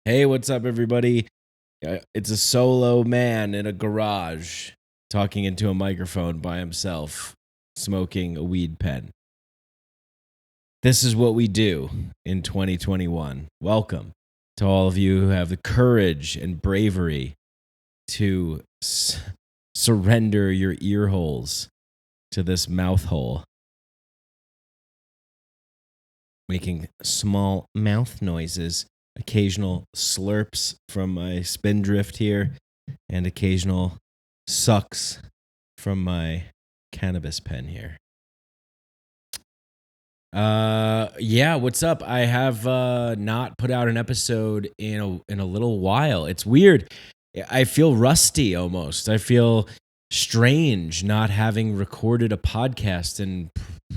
Hey, what's up, everybody? It's a solo man in a garage talking into a microphone by himself, smoking a weed pen. This is what we do in 2021. Welcome to all of you who have the courage and bravery to surrender your ear holes to this mouth hole, making small mouth noises. Occasional slurps from my spindrift here, and occasional sucks from my cannabis pen here. Yeah, what's up? I have not put out an episode in a little while. It's weird. I feel rusty almost. I feel strange not having recorded a podcast in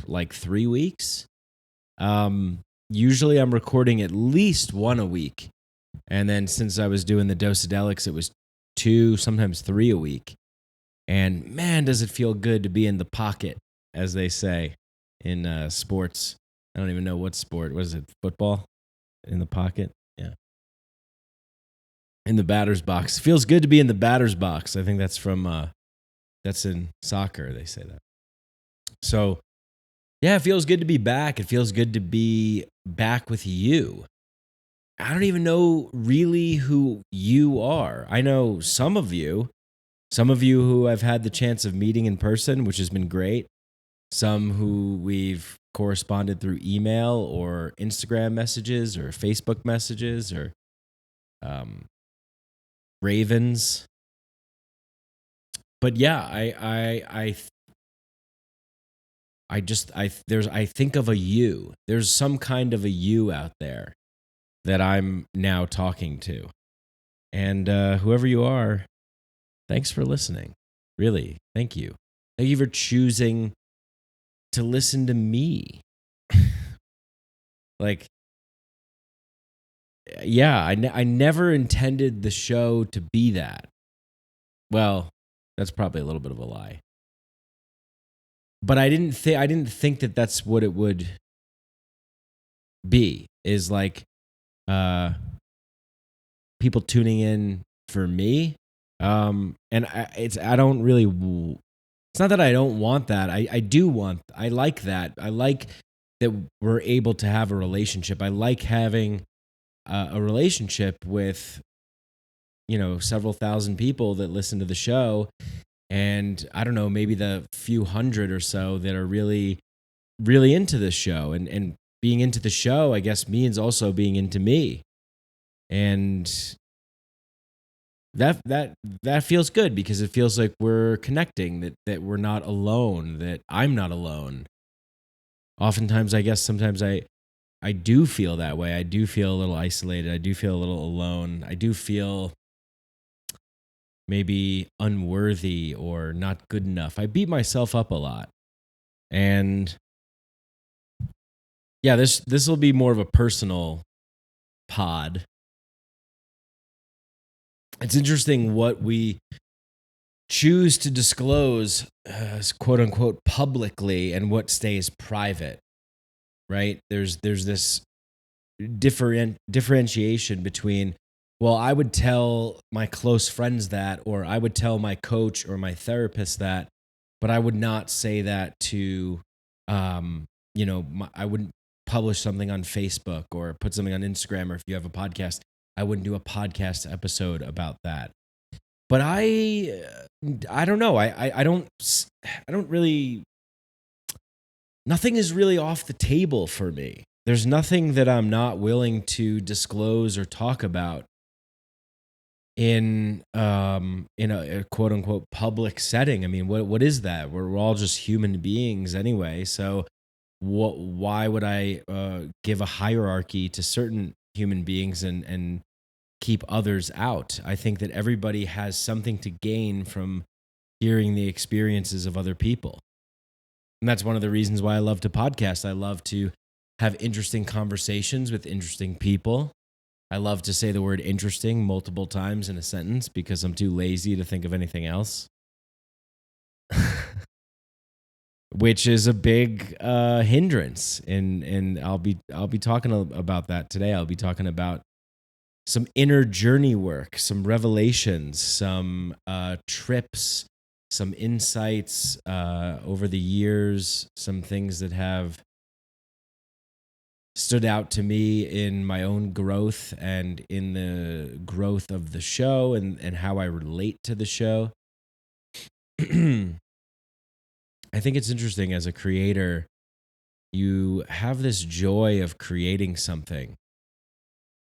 like 3 weeks. Usually I'm recording at least one a week. And then since I was doing the Docedelics, it was 2, sometimes 3 a week. And man, does it feel good to be in the pocket, as they say in sports. I don't even know what sport. What is it? Football? In the pocket? Yeah. In the batter's box. Feels good to be in the batter's box. I think that's that's in soccer, they say that. So yeah, it feels good to be back. It feels good to be back with you. I don't even know really who you are. I know some of you who I've had the chance of meeting in person, which has been great. Some who we've corresponded through email or Instagram messages or Facebook messages or Ravens. But yeah, I think of a you. There's some kind of a you out there that I'm now talking to. And whoever you are, thanks for listening. Really, thank you. Thank you for choosing to listen to me. Like, yeah, I never intended the show to be that. Well, that's probably a little bit of a lie. But I didn't think that that's what it would be. Is like people tuning in for me. And I don't really. It's not that I don't want that. I like that. I like that we're able to have a relationship. I like having a relationship with, several thousand people that listen to the show. And I don't know, maybe the few hundred or so that are really, really into this show. And being into the show, I guess, means also being into me. And that feels good because it feels like we're connecting, that we're not alone, that I'm not alone. Oftentimes, I guess sometimes I do feel that way. I do feel a little isolated. I do feel a little alone. I do feel maybe unworthy or not good enough. I beat myself up a lot. And yeah, this will be more of a personal pod. It's interesting what we choose to disclose, quote unquote, publicly and what stays private, right? There's this differentiation between, well, I would tell my close friends that, or I would tell my coach or my therapist that, but I would not say that to, I wouldn't publish something on Facebook or put something on Instagram, or if you have a podcast, I wouldn't do a podcast episode about that. But I don't know. I don't really. Nothing is really off the table for me. There's nothing that I'm not willing to disclose or talk about in a quote unquote public setting. I mean, what is that? We're all just human beings anyway. So why would I give a hierarchy to certain human beings and keep others out? I think that everybody has something to gain from hearing the experiences of other people. And that's one of the reasons why I love to podcast. I love to have interesting conversations with interesting people. I love to say the word interesting multiple times in a sentence because I'm too lazy to think of anything else. Which is a big hindrance. And I'll be talking about that today. I'll be talking about some inner journey work, some revelations, some trips, some insights over the years, some things that have stood out to me in my own growth and in the growth of the show and how I relate to the show. I think it's interesting as a creator, you have this joy of creating something.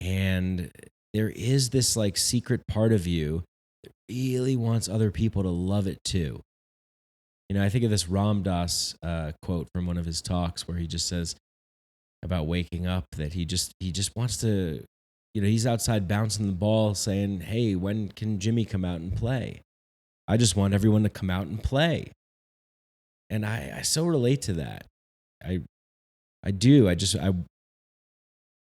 And there is this like secret part of you that really wants other people to love it too. You know, I think of this Ram Dass quote from one of his talks where he just says about waking up that he just wants to, you know, he's outside bouncing the ball saying, hey, when can Jimmy come out and play? I just want everyone to come out and play. And I so relate to that. I do. I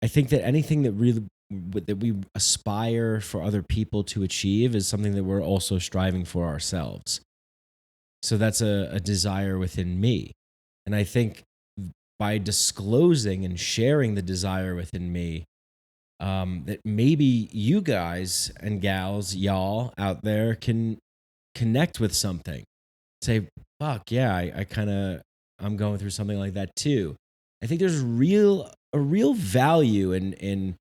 think that anything that we aspire for other people to achieve is something that we're also striving for ourselves. So that's a desire within me. And I think by disclosing and sharing the desire within me, that maybe you guys and gals, y'all out there can connect with something. Say, fuck, yeah, I'm going through something like that too. I think there's a real value in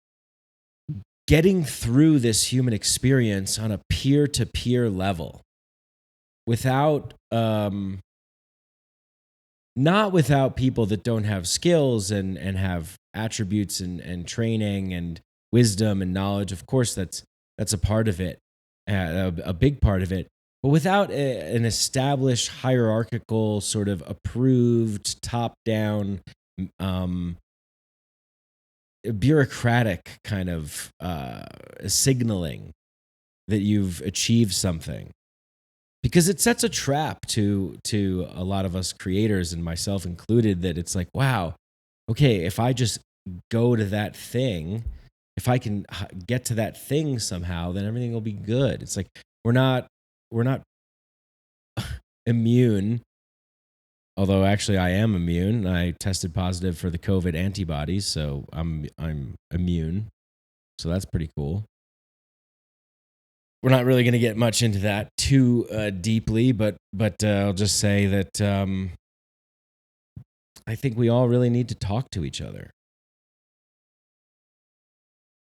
getting through this human experience on a peer-to-peer level without not without people that don't have skills and have attributes and training and wisdom and knowledge. Of course, that's a part of it, a big part of it, but without an established hierarchical sort of approved top-down bureaucratic kind of signaling that you've achieved something, because it sets a trap to a lot of us creators and myself included, that it's like, wow, okay, if I just go to that thing, if I can get to that thing somehow, then everything will be good. It's like we're not immune. Although actually I am immune. I tested positive for the COVID antibodies, so I'm immune. So that's pretty cool. We're not really going to get much into that too deeply, but I'll just say that I think we all really need to talk to each other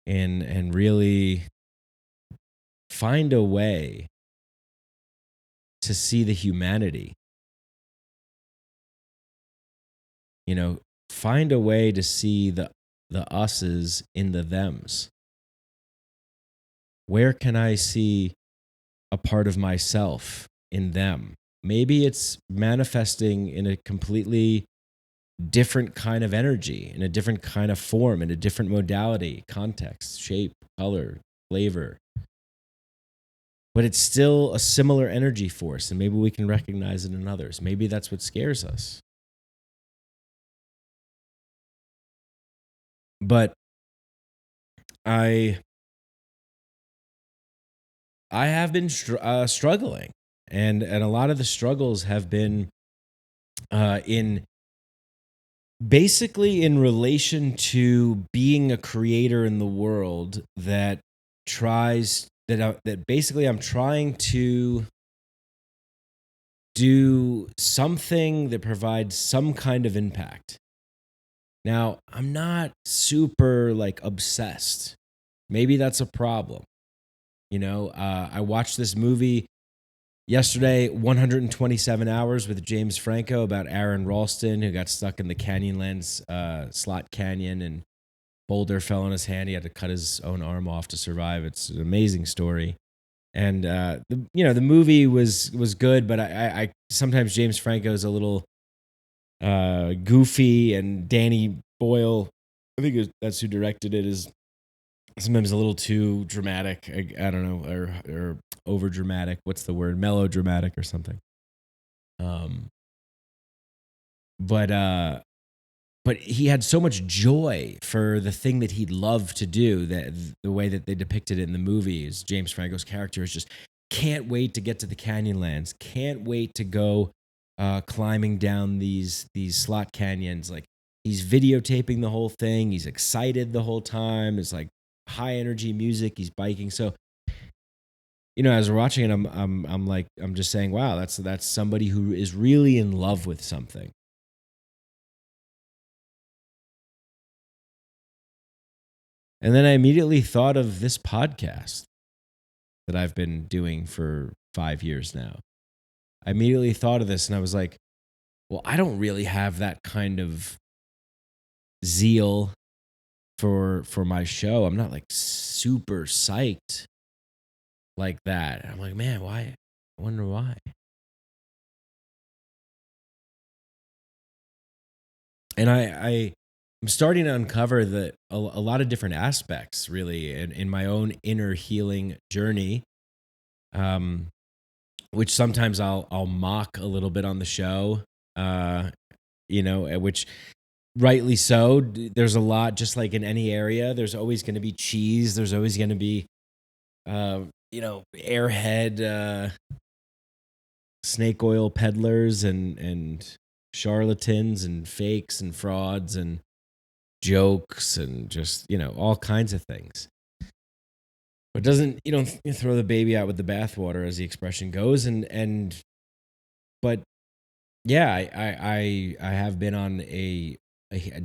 and really find a way to see the humanity. You know, find a way to see the us's in the thems. Where can I see a part of myself in them? Maybe it's manifesting in a completely different kind of energy, in a different kind of form, in a different modality, context, shape, color, flavor. But it's still a similar energy force, and maybe we can recognize it in others. Maybe that's what scares us. But I have been struggling, and a lot of the struggles have been in basically in relation to being a creator in the world that tries that basically I'm trying to do something that provides some kind of impact. Now, I'm not super like obsessed. Maybe that's a problem. You know, I watched this movie yesterday, 127 Hours with James Franco, about Aaron Ralston, who got stuck in the Canyonlands slot canyon and boulder fell on his hand. He had to cut his own arm off to survive. It's an amazing story. And, the movie was good, but I sometimes James Franco is a little goofy, and Danny Boyle, I think that's who directed it, is sometimes a little too dramatic. I don't know, or over dramatic. What's the word? Melodramatic or something. But he had so much joy for the thing that he'd love to do, that the way that they depicted it in the movie is James Franco's character is just can't wait to get to the Canyonlands, can't wait to go climbing down these slot canyons. Like, he's videotaping the whole thing. He's excited the whole time. It's like high energy music. He's biking. So, as we're watching it, I'm just saying, wow, that's somebody who is really in love with something. And then I immediately thought of this podcast that I've been doing for 5 years now. I immediately thought of this and I was like, well, I don't really have that kind of zeal for my show. I'm not like super psyched like that. I'm like, man, why? I wonder why. And I'm starting to uncover a lot of different aspects really in my own inner healing journey. Which sometimes I'll mock a little bit on the show. Which rightly so. There's a lot, just like in any area, there's always going to be cheese. There's always going to be, airhead, snake oil peddlers and charlatans and fakes and frauds and jokes and just, all kinds of things. But you don't throw the baby out with the bathwater, as the expression goes. But yeah, I have been on a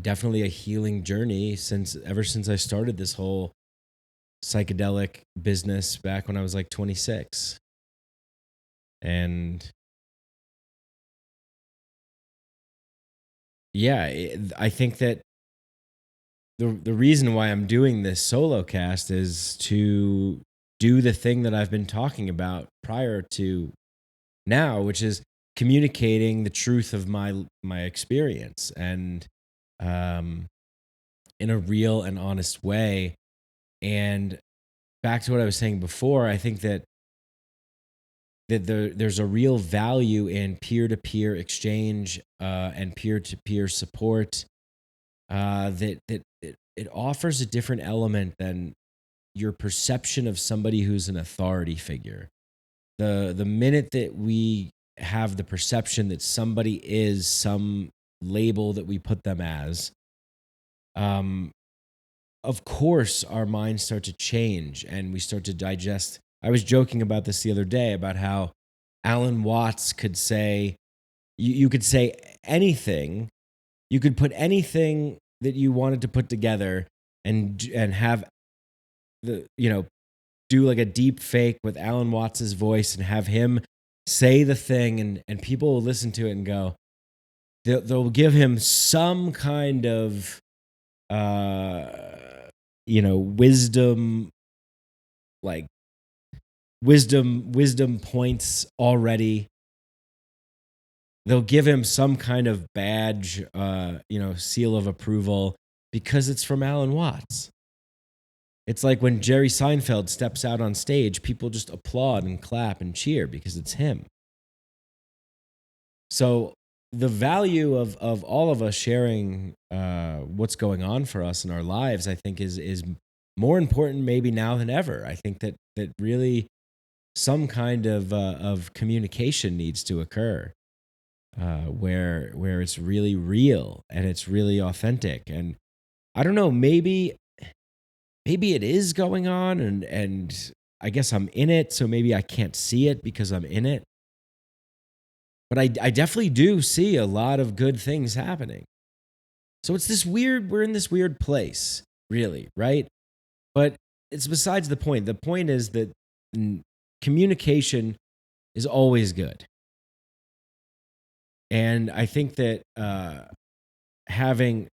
definitely a healing journey ever since I started this whole psychedelic business back when I was like 26. And yeah, I think that the reason why I'm doing this solo cast is to do the thing that I've been talking about prior to now, which is communicating the truth of my experience, and in a real and honest way. And back to what I was saying before, I think that there's a real value in peer-to-peer exchange and peer-to-peer support, that it offers a different element than your perception of somebody who's an authority figure. The minute that we have the perception that somebody is some label that we put them as, of course our minds start to change and we start to digest. I was joking about this the other day about how Alan Watts could say, you could say anything, you could put anything that you wanted to put together and have the, do like a deep fake with Alan Watts's voice and have him say the thing, and people will listen to it and go, they'll give him some kind of, wisdom, like wisdom points already. They'll give him some kind of badge, seal of approval because it's from Alan Watts. It's like when Jerry Seinfeld steps out on stage, people just applaud and clap and cheer because it's him. So the value of all of us sharing what's going on for us in our lives, I think, is more important maybe now than ever. I think that really some kind of communication needs to occur, where it's really real and it's really authentic. And I don't know, maybe it is going on, and I guess I'm in it, so maybe I can't see it because I'm in it. But I definitely do see a lot of good things happening. So we're in this weird place, really, right? But it's besides the point. The point is that communication is always good. And I think that having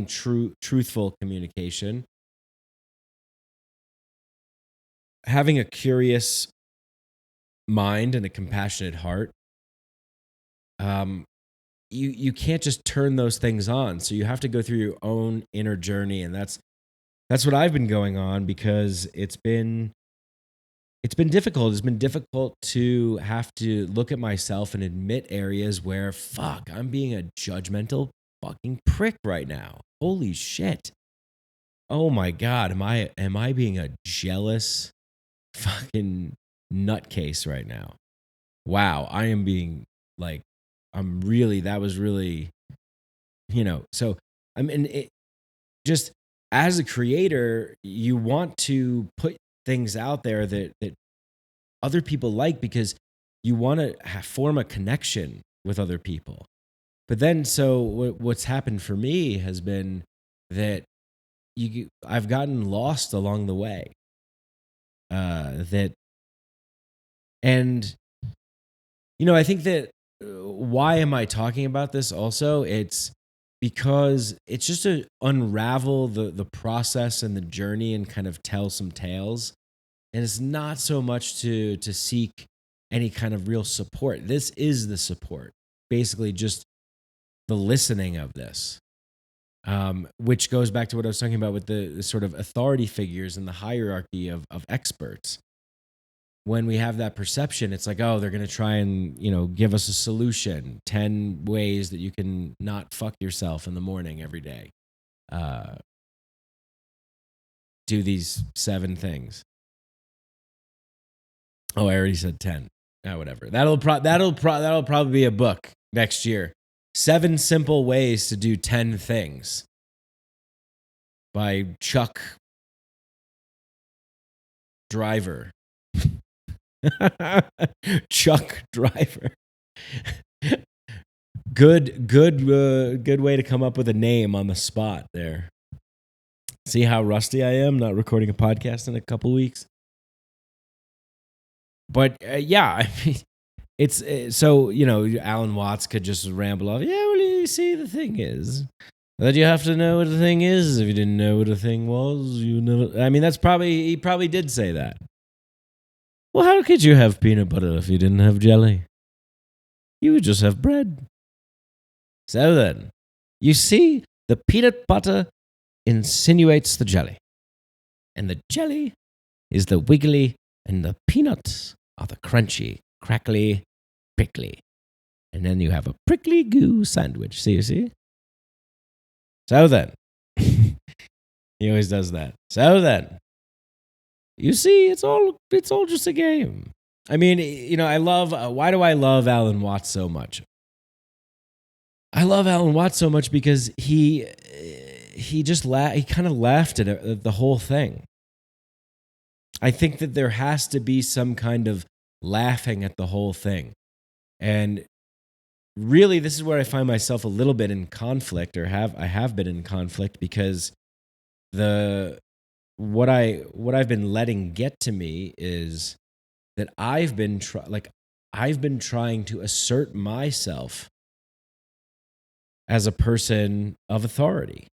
truthful communication, having a curious mind and a compassionate heart, you can't just turn those things on. So you have to go through your own inner journey, and that's what I've been going on, because it's been difficult. It's been difficult to have to look at myself and admit areas where, fuck, I'm being a judgmental fucking prick right now. Holy shit. Oh my God, am I being a jealous fucking nutcase right now? Wow, I am being like, that was really, so I mean, just as a creator, you want to put things out there that other people like, because you want to form a connection with other people. But then, so what's happened for me has been that I've gotten lost along the way. And I think that why am I talking about this also? It's because it's just to unravel the process and the journey and kind of tell some tales. And it's not so much to seek any kind of real support. This is the support, basically just the listening of this, which goes back to what I was talking about with the sort of authority figures and the hierarchy of experts. When we have that perception, it's like, oh, they're going to try and, give us a solution, 10 ways that you can not fuck yourself in the morning every day. Do these 7 things. Oh, I already said 10. Whatever. That'll probably be a book next year. 7 simple ways to do 10 things by Chuck Driver. Chuck Driver. Good way to come up with a name on the spot there. See how rusty I am not recording a podcast in a couple weeks. But yeah, I mean, it's so Alan Watts could just ramble off. Yeah, well, you see, the thing is that you have to know what a thing is. If you didn't know what a thing was, you never. I mean, he probably did say that. Well, how could you have peanut butter if you didn't have jelly? You would just have bread. So then, you see, the peanut butter insinuates the jelly. And the jelly is the wiggly, and the peanuts are the crunchy, crackly, prickly. And then you have a prickly goo sandwich. See, you see? So then, he always does that. So then, you see, it's all just a game. I mean, I love. Why do I love Alan Watts so much? I love Alan Watts so much because he kind of laughed at the whole thing. I think that there has to be some kind of laughing at the whole thing, and really, this is where I find myself a little bit in conflict, or I have been in conflict, because what I've been letting get to me is that I've been trying to assert myself as a person of authority,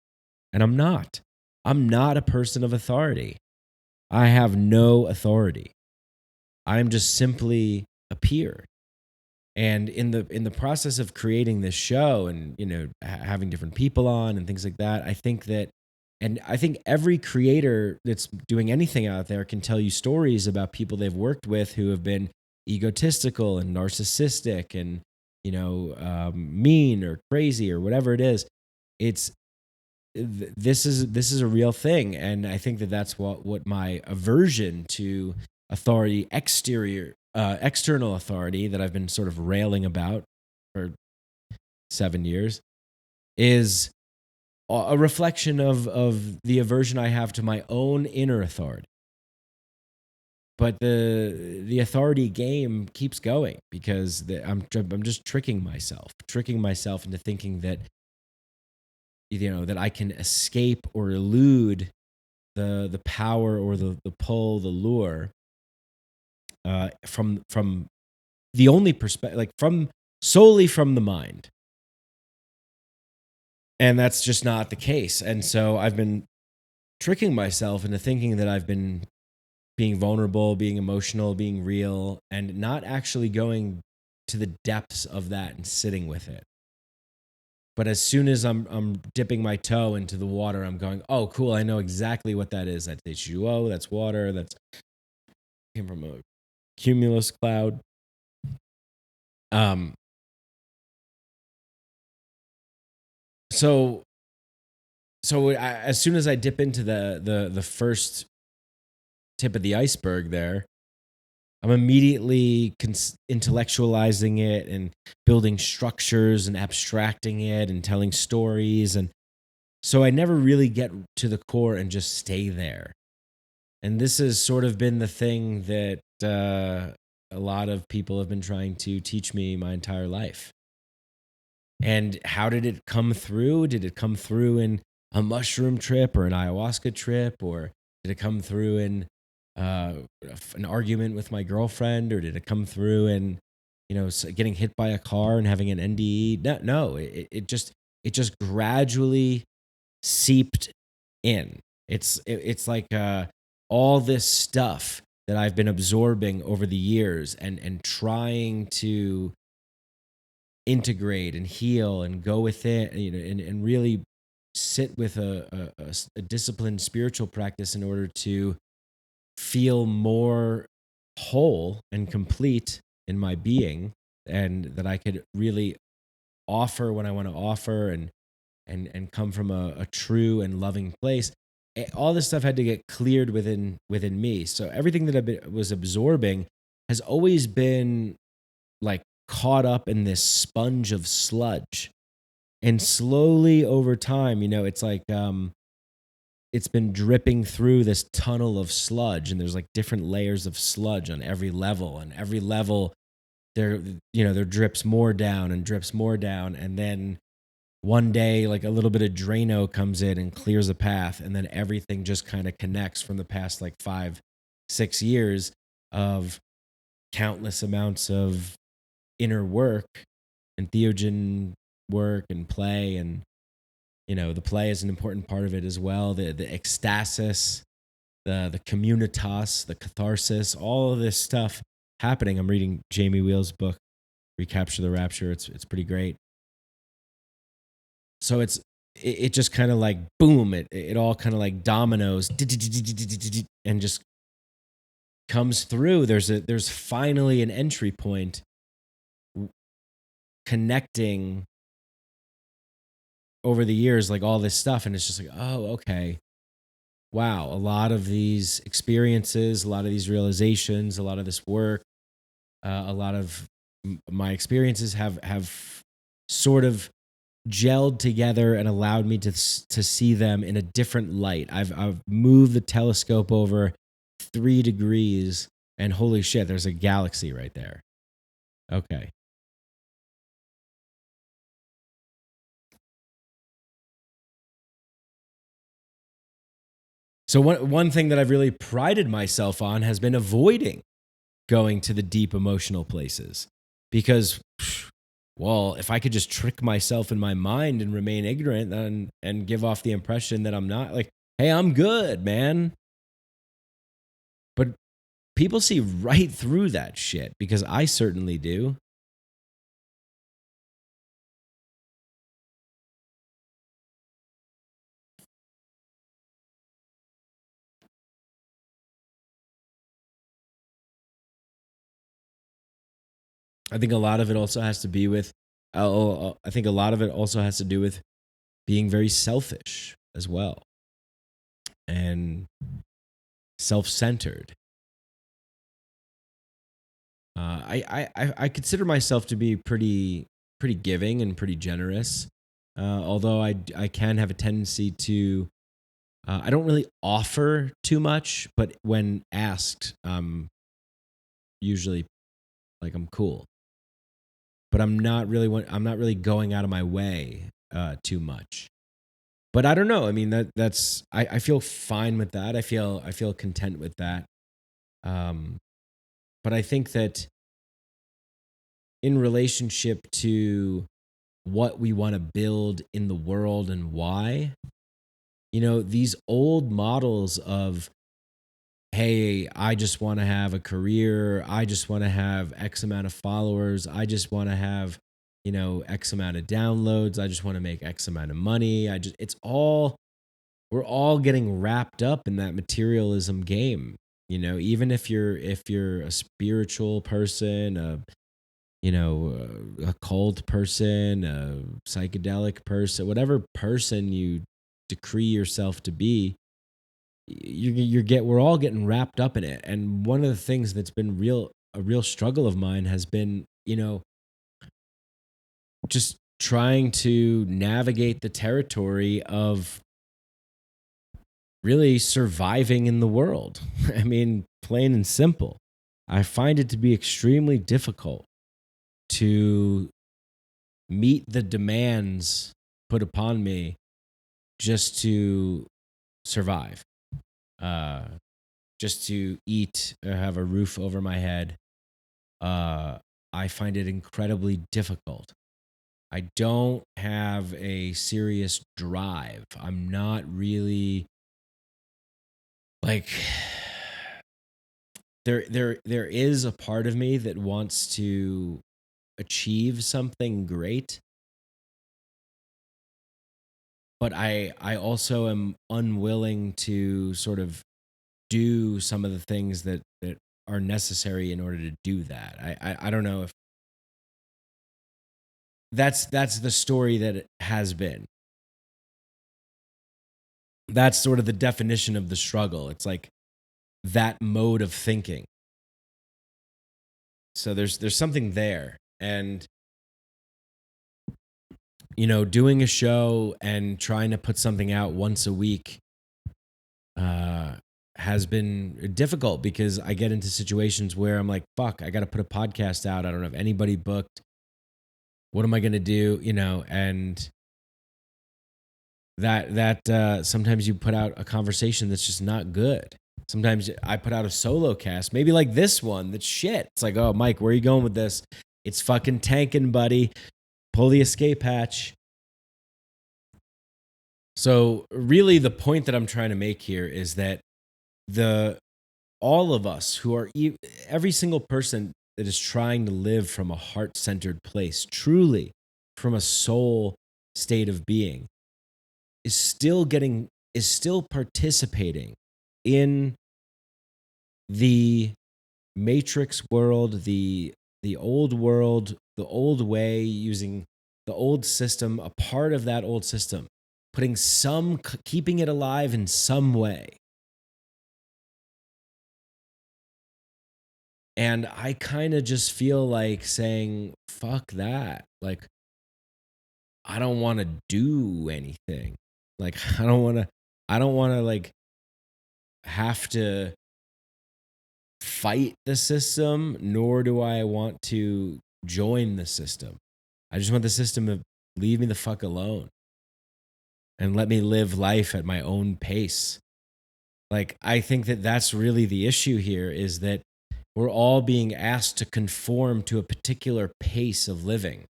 and I'm not. I'm not a person of authority. I have no authority. I'm just simply a peer. And in the process of creating this show and having different people on and things like that, I think every creator that's doing anything out there can tell you stories about people they've worked with who have been egotistical and narcissistic and mean or crazy or whatever it is. This is a real thing, and I think that's what my aversion to authority, external authority that I've been sort of railing about for 7 years, is a reflection of the aversion I have to my own inner authority. But the authority game keeps going because I'm just tricking myself into thinking that that I can escape or elude the power or the pull, the lure from the only perspective, like solely from the mind. And that's just not the case. And so I've been tricking myself into thinking that I've been being vulnerable, being emotional, being real, and not actually going to the depths of that and sitting with it. But as soon as I'm dipping my toe into the water, I'm going, oh, cool, I know exactly what that is. That's H2O, that's water, that's came from a cumulus cloud. So as soon as I dip into the first tip of the iceberg there, I'm immediately intellectualizing it and building structures and abstracting it and telling stories. And So I never really get to the core and just stay there. And this has sort of been the thing that a lot of people have been trying to teach me my entire life. And how did it come through? Did it come through in a mushroom trip or an ayahuasca trip? Or did it come through in uh, an argument with my girlfriend? Or did it come through in, getting hit by a car and having an NDE? No, it just gradually seeped in. It's like all this stuff that I've been absorbing over the years and trying to integrate and heal and go within, and really sit with a disciplined spiritual practice in order to feel more whole and complete in my being, and that I could really offer when I want to offer, and come from a true and loving place. All this stuff had to get cleared within me. So everything that was absorbing has always been like caught up in this sponge of sludge. And slowly over time, it's like it's been dripping through this tunnel of sludge, and there's like different layers of sludge on every level, and every level there drips more down and drips more down, and then one day like a little bit of Drano comes in and clears a path, and then everything just kind of connects from the past like 5-6 years of countless amounts of inner work and theogen work and play. And the play is an important part of it as well, the ecstasis, the communitas, the catharsis, all of this stuff happening. I'm reading Jamie Wheel's book Recapture the Rapture. It's pretty great. So it just kind of like boom, it all kind of like dominoes and just comes through. There's finally an entry point connecting over the years, like all this stuff, and it's just like, oh, okay, wow, a lot of these experiences, a lot of these realizations, a lot of this work, a lot of my experiences have sort of gelled together and allowed me to see them in a different light. I've moved the telescope over 3 degrees, and holy shit, there's a galaxy right there. Okay. So one thing that I've really prided myself on has been avoiding going to the deep emotional places, because, well, if I could just trick myself in my mind and remain ignorant and give off the impression that I'm not, like, hey, I'm good, man. But people see right through that shit, because I certainly do. I think a lot of it also has to be with, I think a lot of it also has to do with being very selfish as well, and self-centered. I consider myself to be pretty giving and pretty generous, although I can have a tendency to, I don't really offer too much, but when asked, usually like I'm cool. But I'm not really going out of my way too much. But I don't know. I mean, that's I feel fine with that. I feel content with that. Um, but I think that in relationship to what we want to build in the world and why, these old models of, hey, I just want to have a career, I just want to have X amount of followers, I just want to have, X amount of downloads, I just want to make X amount of money. We're all getting wrapped up in that materialism game. Even if you're a spiritual person, a cult person, a psychedelic person, whatever person you decree yourself to be, we're all getting wrapped up in it. And one of the things that's been a real struggle of mine has been, just trying to navigate the territory of really surviving in the world. I mean, plain and simple. I find it to be extremely difficult to meet the demands put upon me just to survive, just to eat or have a roof over my head. I find it incredibly difficult. I don't have a serious drive. I'm not really like there is a part of me that wants to achieve something great, but I also am unwilling to sort of do some of the things that are necessary in order to do that. I don't know if that's the story that it has been. That's sort of the definition of the struggle. It's like that mode of thinking. So there's something there. And doing a show and trying to put something out once a week has been difficult because I get into situations where I'm like, fuck, I got to put a podcast out. I don't have anybody booked. What am I going to do? And that sometimes you put out a conversation that's just not good. Sometimes I put out a solo cast, maybe like this one, that's shit. It's like, oh, Mike, where are you going with this? It's fucking tanking, buddy. Pull the escape hatch. So really the point that I'm trying to make here is that all of us who are, every single person that is trying to live from a heart-centered place, truly from a soul state of being, is still participating in the matrix world, the old world, the old way, using the old system, a part of that old system, keeping it alive in some way. And I kind of just feel like saying, fuck that. Like, I don't want to do anything. Like, I don't want to like have to fight the system, nor do I want to join the system. I just want the system to leave me the fuck alone and let me live life at my own pace. Like, I think that that's really the issue here, is that we're all being asked to conform to a particular pace of living.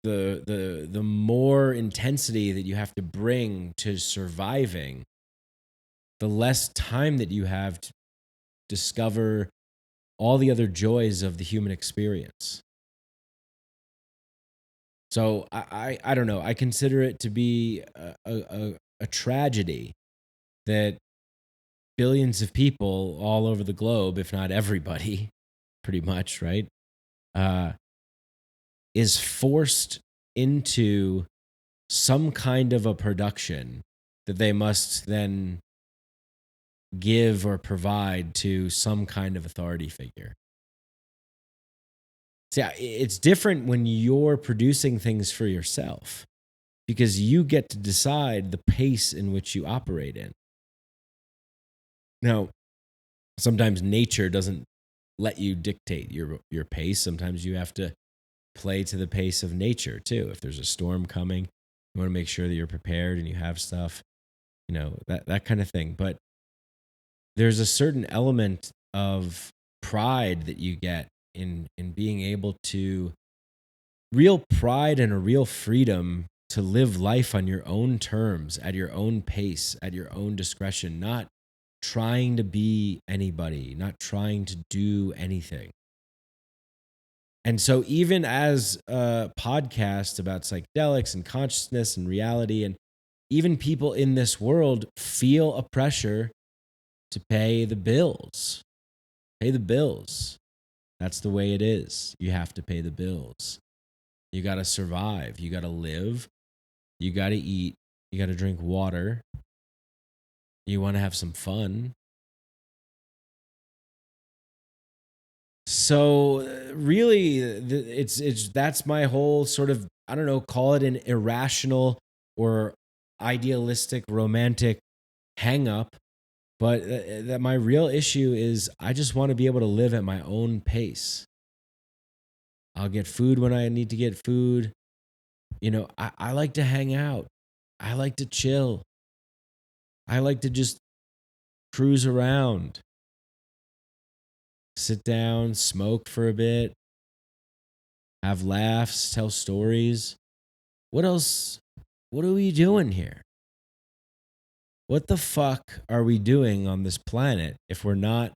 The more intensity that you have to bring to surviving, the less time that you have to discover all the other joys of the human experience. So I don't know. I consider it to be a tragedy that billions of people all over the globe, if not everybody, pretty much, right, is forced into some kind of a production that they must then give or provide to some kind of authority figure. See, it's different when you're producing things for yourself, because you get to decide the pace in which you operate in. Now, sometimes nature doesn't let you dictate your pace. Sometimes you have to play to the pace of nature too. If there's a storm coming, you want to make sure that you're prepared and you have stuff, that kind of thing. But there's a certain element of pride that you get in being able to, real pride and a real freedom to live life on your own terms, at your own pace, at your own discretion, not trying to be anybody, not trying to do anything. And so even as a podcast about psychedelics and consciousness and reality, and even people in this world feel a pressure to pay the bills. Pay the bills. That's the way it is. You have to pay the bills. You got to survive. You got to live. You got to eat. You got to drink water. You want to have some fun. So really, it's that's my whole sort of, I don't know, call it an irrational or idealistic romantic hang up, but that my real issue is I just want to be able to live at my own pace. I'll get food when I need to get food. I like to hang out. I like to chill. I like to just cruise around, sit down, smoke for a bit, have laughs, tell stories. What else? What are we doing here? What the fuck are we doing on this planet if we're not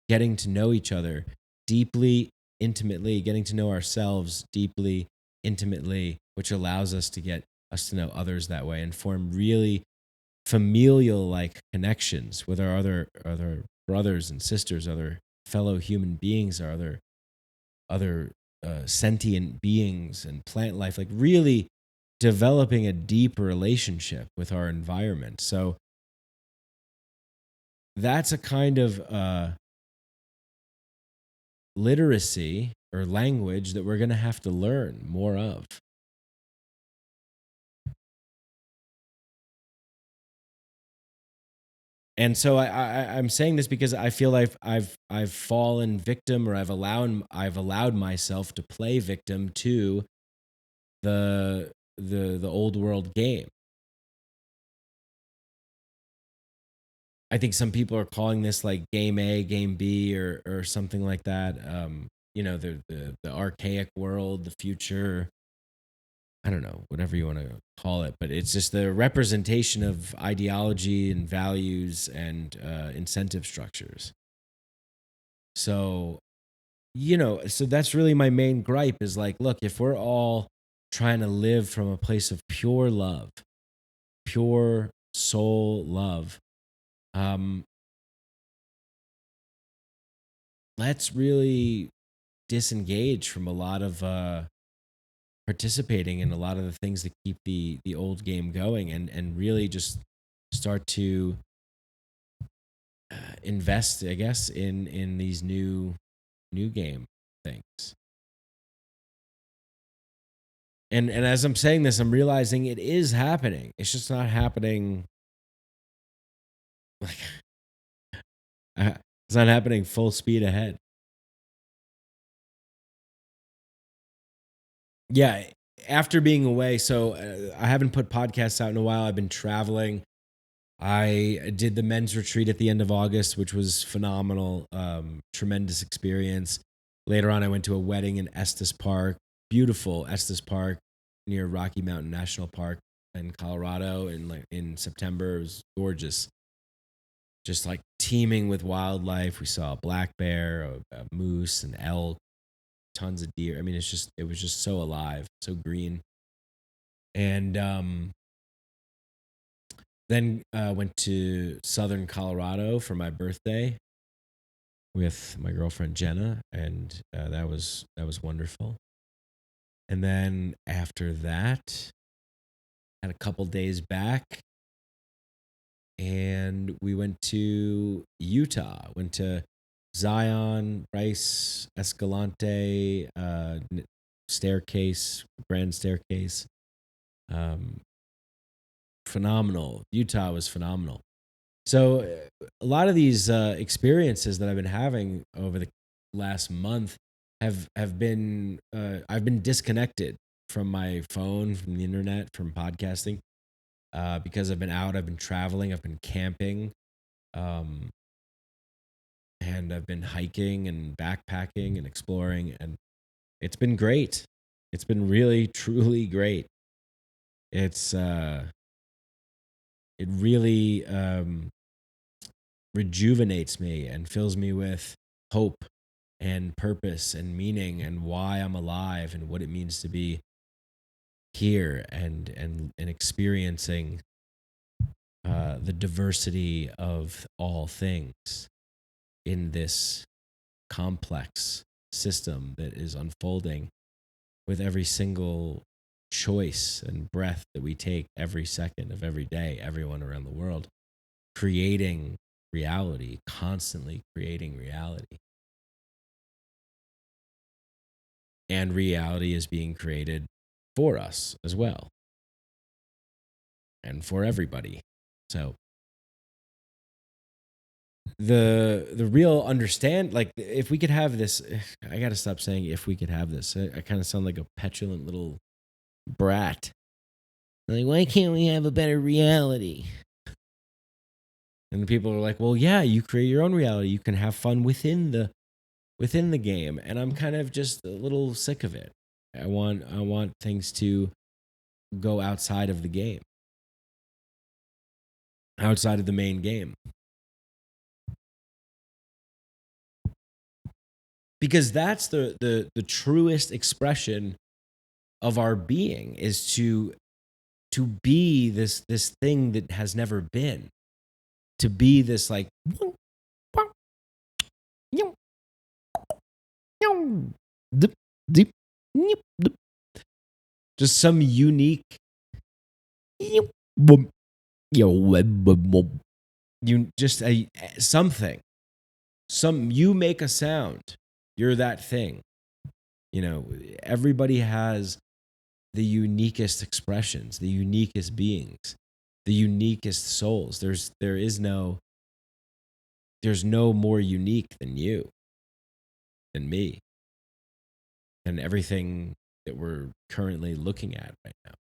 getting to know each other deeply, intimately, getting to know ourselves deeply, intimately, which allows us to get us to know others that way and form really familial like connections with our other brothers and sisters, other fellow human beings, our other sentient beings and plant life, like really developing a deep relationship with our environment. So that's a kind of literacy or language that we're going to have to learn more of. And so I'm saying this because I feel like I've fallen victim, or I've allowed myself to play victim to the old world game. I think some people are calling this like game A, game B, or something like that. The archaic world, the future. I don't know, whatever you want to call it, but it's just the representation of ideology and values and incentive structures. So, so that's really my main gripe is like, look, if we're all trying to live from a place of pure love, pure soul love, um, let's really disengage from a lot of participating in a lot of the things that keep the old game going, and really just start to invest, I guess, in these new game things. And as I'm saying this, I'm realizing it is happening. It's just not happening like it's not happening full speed ahead. Yeah, after being away, so I haven't put podcasts out in a while. I've been traveling. I did the men's retreat at the end of August, which was phenomenal. Tremendous experience. Later on, I went to a wedding in Estes Park, beautiful Estes Park near Rocky Mountain National Park in Colorado in September. It was gorgeous, just like teeming with wildlife. We saw a black bear, a moose, an elk, tons of deer. I mean, it was just so alive, so green. And then went to Southern Colorado for my birthday with my girlfriend Jenna, and that was wonderful. And then after that, had a couple days back, and we went to Utah. Went to Zion, Bryce, Escalante, Staircase, Grand Staircase. Um, Phenomenal. Utah was phenomenal. So a lot of these experiences that I've been having over the last month have been I've been disconnected from my phone, from the internet, from podcasting, because I've been out, I've been traveling, I've been camping, um, and I've been hiking and backpacking and exploring, and it's been great. It's been really truly great. It's it really rejuvenates me and fills me with hope and purpose and meaning and why I'm alive and what it means to be here and experiencing the diversity of all things in this complex system that is unfolding with every single choice and breath that we take every second of every day, everyone around the world, creating reality, constantly creating reality. and reality is being created for us as well, and for everybody. So the real understand, like, if we could have this, I gotta stop saying if we could have this. I kind of sound like a petulant little brat. Like, why can't we have a better reality? And the people are like, well, yeah, you create your own reality. You can have fun within the game. And I'm kind of just a little sick of it. I want things to go outside of the game, outside of the main game. Because that's the truest expression of our being, is to be this thing that has never been, to be this, like, just some unique, you just a something, you make a sound, you're that thing. Everybody has the uniquest expressions, the uniquest beings, the uniquest souls. There's no more unique than you, than me, than everything that we're currently looking at right now.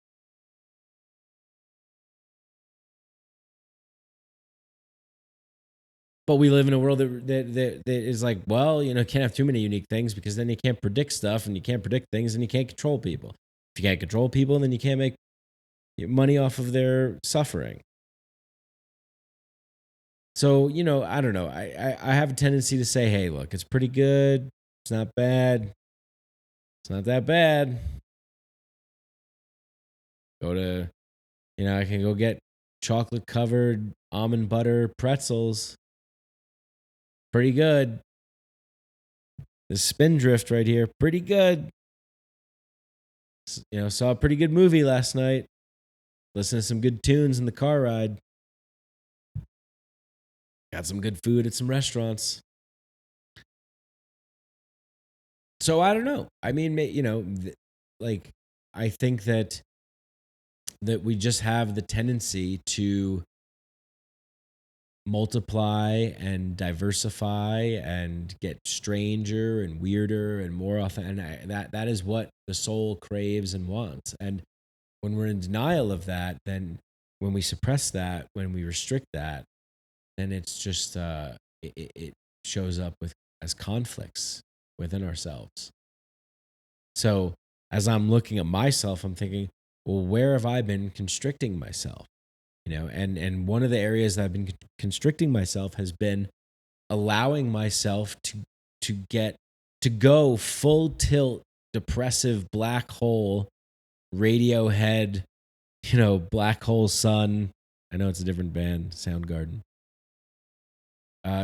But we live in a world that is like, well, can't have too many unique things, because then you can't predict stuff, and you can't predict things, and you can't control people. If you can't control people, then you can't make money off of their suffering. So, I don't know. I have a tendency to say, hey, look, it's pretty good. It's not bad. It's not that bad. I can go get chocolate covered almond butter pretzels. Pretty good. The Spindrift right here, pretty good. Saw a pretty good movie last night. Listened to some good tunes in the car ride. Got some good food at some restaurants. So I don't know. I mean, like, I think that we just have the tendency to multiply and diversify and get stranger and weirder and more often. And that is what the soul craves and wants. And when we're in denial of that, then when we suppress that, when we restrict that, then it's just it shows up as conflicts within ourselves. So as I'm looking at myself, I'm thinking, well, where have I been constricting myself? And one of the areas that I've been constricting myself has been allowing myself to go full tilt, depressive black hole, Radiohead, Black Hole Sun. I know it's a different band, Soundgarden.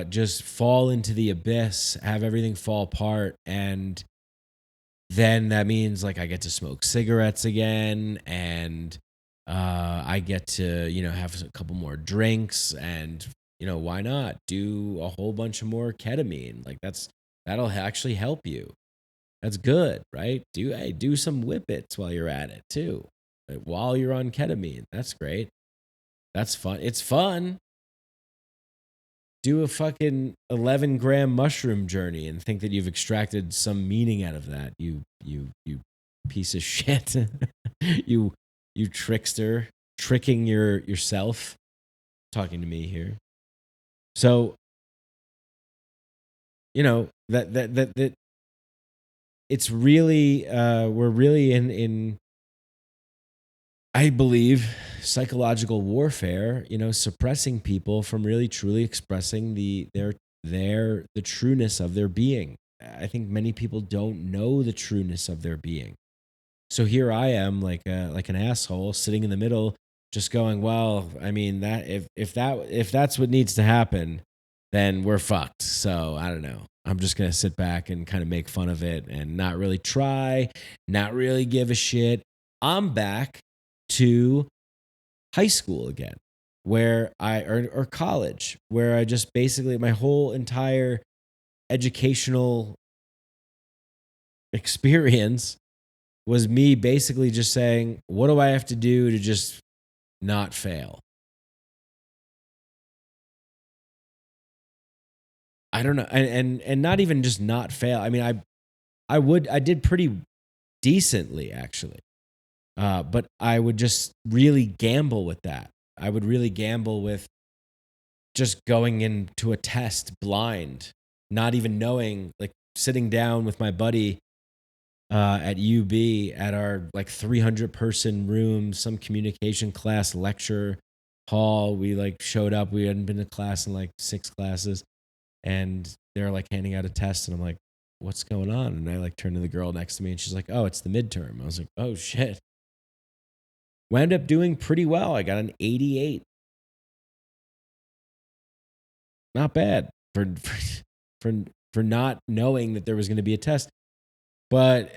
Just fall into the abyss, have everything fall apart, and then that means, like, I get to smoke cigarettes again, and I get to have a couple more drinks, and why not do a whole bunch of more ketamine? Like, that'll actually help you. That's good, right? Do some whippets while you're at it too, while you're on ketamine. That's great. That's fun. It's fun. Do a fucking 11-gram mushroom journey and think that you've extracted some meaning out of that. You piece of shit. you trickster, tricking yourself. Talking to me here. So that it's really we're really in I believe psychological warfare, suppressing people from really truly expressing the trueness of their being. I think many people don't know the trueness of their being. So here I am, like an asshole sitting in the middle, just going, well, I mean, that if that's what needs to happen, then we're fucked. So I don't know. I'm just gonna sit back and kind of make fun of it and not really try, not really give a shit. I'm back to high school again, where or college, where I just basically my whole entire educational experience was me basically just saying, what do I have to do to just not fail? I don't know. And not even just not fail. I mean, I did pretty decently actually. But I would just really gamble with that. I would really gamble with just going into a test blind, not even knowing, like sitting down with my buddy at UB at our like 300 person room, some communication class lecture hall. We like showed up. We hadn't been to class in like 6 classes, and they're like handing out a test, and I'm like, "What's going on?" And I like turn to the girl next to me, and she's like, "Oh, it's the midterm." I was like, "Oh shit." Wound up doing pretty well. I got an 88. Not bad for for not knowing that there was going to be a test. But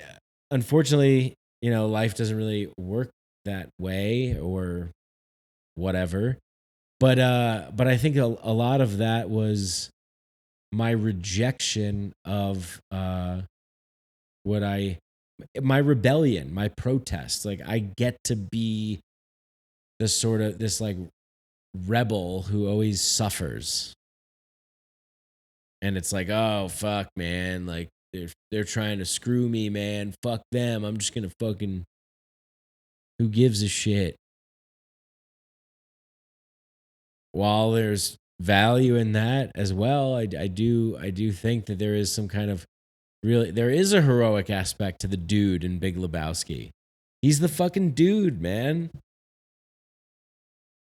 unfortunately, life doesn't really work that way or whatever. But I think a lot of that was my rejection of what my rebellion, my protest. Like I get to be this like rebel who always suffers. And it's like, oh fuck, man, like they're trying to screw me, man. Fuck them. I'm just gonna fucking, who gives a shit? While there's value in that as well, I do think that there is some kind of there is a heroic aspect to the dude in Big Lebowski. He's the fucking dude, man.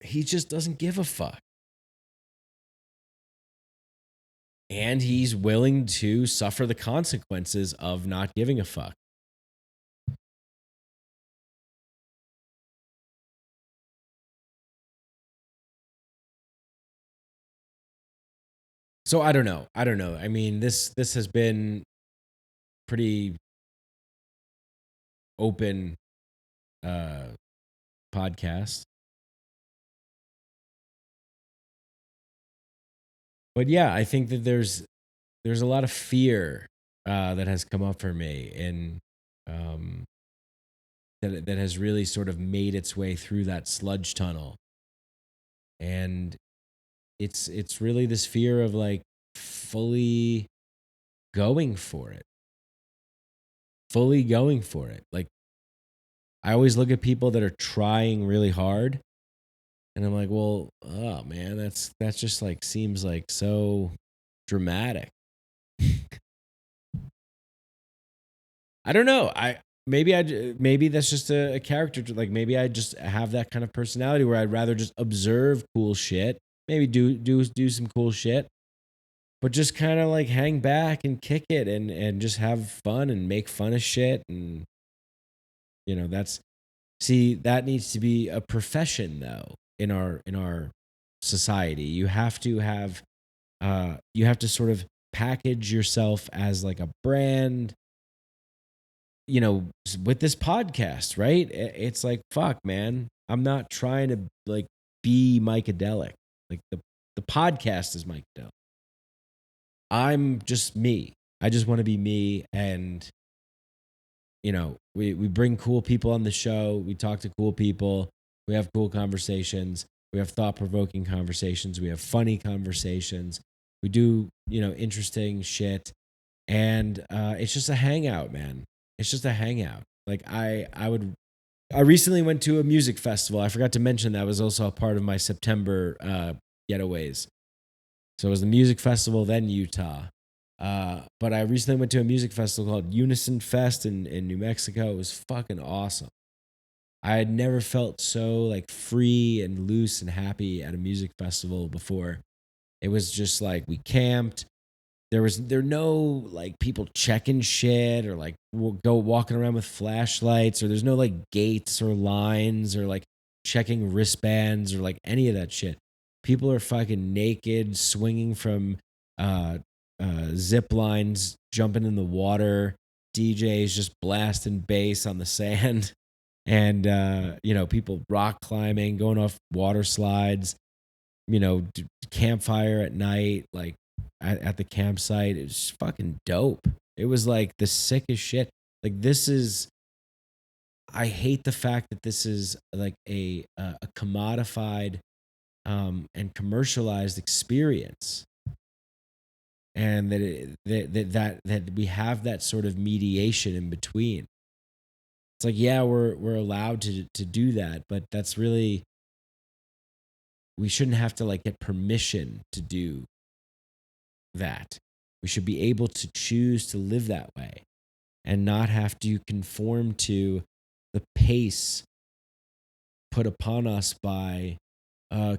He just doesn't give a fuck. And he's willing to suffer the consequences of not giving a fuck. So I don't know. I mean, this has been pretty open uh podcast. But yeah, I think that there's a lot of fear that has come up for me, and um that has really sort of made its way through that sludge tunnel. And it's really this fear of like fully going for it. Fully going for it. Like I always look at people that are trying really hard, and I'm like, well, oh man, that's just like seems like so dramatic. I don't know. Maybe that's just a character. Like maybe I just have that kind of personality where I'd rather just observe cool shit, maybe do some cool shit, but just kind of like hang back and kick it and just have fun and make fun of shit. And that's, see, that needs to be a profession though in our society. You have to sort of package yourself as like a brand, with this podcast, right? It's like, fuck, man, I'm not trying to like be Mikeadelic. Like the podcast is Mikeadelic. I'm just me. I just want to be me. And we bring cool people on the show. We talk to cool people. We have cool conversations. We have thought-provoking conversations. We have funny conversations. We do, interesting shit. And it's just a hangout, man. It's just a hangout. Like I recently went to a music festival. I forgot to mention that was also a part of my September getaways. So it was the music festival, then Utah. But I recently went to a music festival called Unison Fest in New Mexico. It was fucking awesome. I had never felt so like free and loose and happy at a music festival before. It was just like we camped. There no like people checking shit or like go walking around with flashlights, or there's no like gates or lines or like checking wristbands or like any of that shit. People are fucking naked, swinging from uh, zip lines, jumping in the water. DJs just blasting bass on the sand, and people rock climbing, going off water slides. Campfire at night, like at the campsite. It was fucking dope. It was like the sickest shit. Like this is, I hate the fact that this is like a commodified and commercialized experience, and that we have that sort of mediation in between. It's like, yeah, we're allowed to do that, but that's really, we shouldn't have to like get permission to do that. We should be able to choose to live that way and not have to conform to the pace put upon us by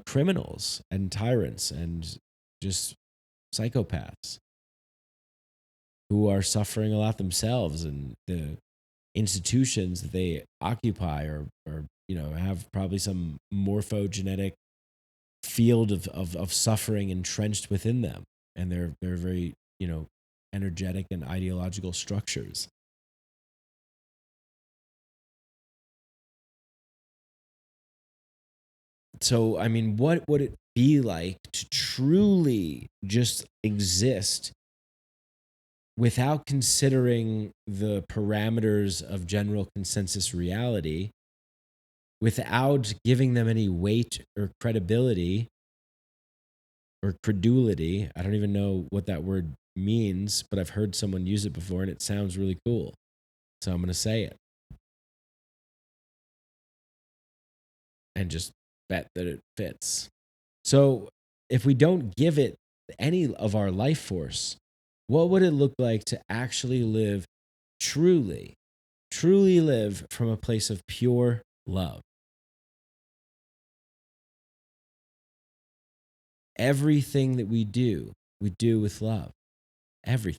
criminals and tyrants and just psychopaths who are suffering a lot themselves, and the institutions that they occupy or have probably some morphogenetic field of suffering entrenched within them, and they're very energetic and ideological structures. So I mean, what would it be like to truly just exist without considering the parameters of general consensus reality, without giving them any weight or credibility or credulity? I don't even know what that word means, but I've heard someone use it before and it sounds really cool. So I'm going to say it and just bet that it fits. So if we don't give it any of our life force, what would it look like to actually live truly, truly live from a place of pure love? Everything that we do with love. Everything.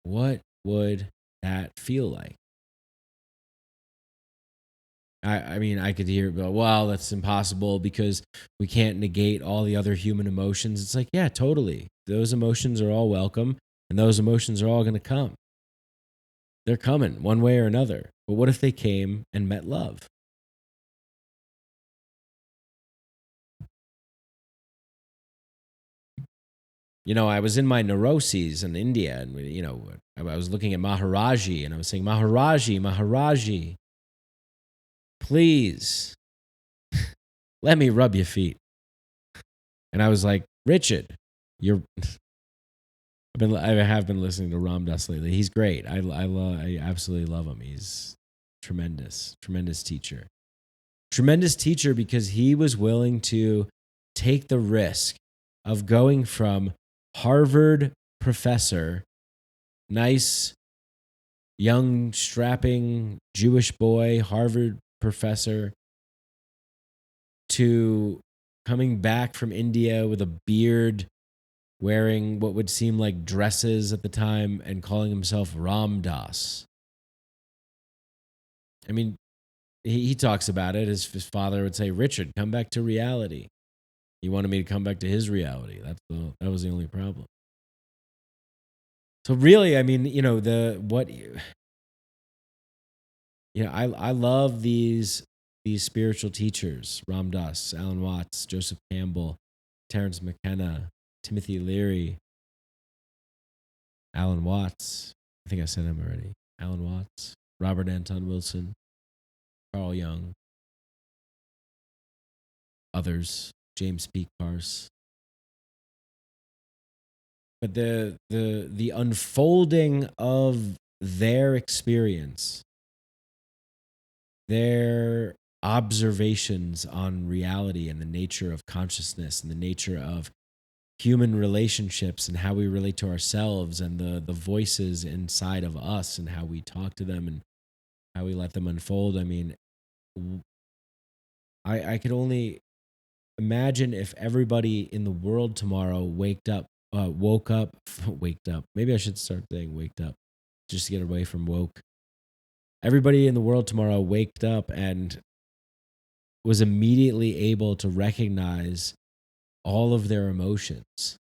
What would that feel like? I mean, I could hear, but well, that's impossible because we can't negate all the other human emotions. It's like, yeah, totally. Those emotions are all welcome, and those emotions are all going to come. They're coming one way or another. But what if they came and met love? I was in my neuroses in India, and I was looking at Maharaji, and I was saying, Maharaji, Maharaji, please let me rub your feet. And I was like, Richard, I have been listening to Ram Dass lately. He's great. I absolutely love him. He's tremendous, tremendous teacher. Tremendous teacher because he was willing to take the risk of going from Harvard professor, nice, young, strapping Jewish boy, Harvard professor, to coming back from India with a beard, wearing what would seem like dresses at the time, and calling himself Ram Dass. I mean, he talks about it. His father would say, Richard, come back to reality. He wanted me to come back to his reality. That was the only problem. So really, I mean, I love these spiritual teachers: Ram Dass, Alan Watts, Joseph Campbell, Terence McKenna, Timothy Leary, Alan Watts. I think I said him already. Alan Watts, Robert Anton Wilson, Carl Jung, others, James P. Carse. But the unfolding of their experience, their observations on reality and the nature of consciousness and the nature of human relationships and how we relate to ourselves and the voices inside of us and how we talk to them and how we let them unfold. I mean, I could only imagine if everybody in the world tomorrow woke up, waked up. Maybe I should start saying waked up just to get away from woke. Everybody in the world tomorrow waked up and was immediately able to recognize all of their emotions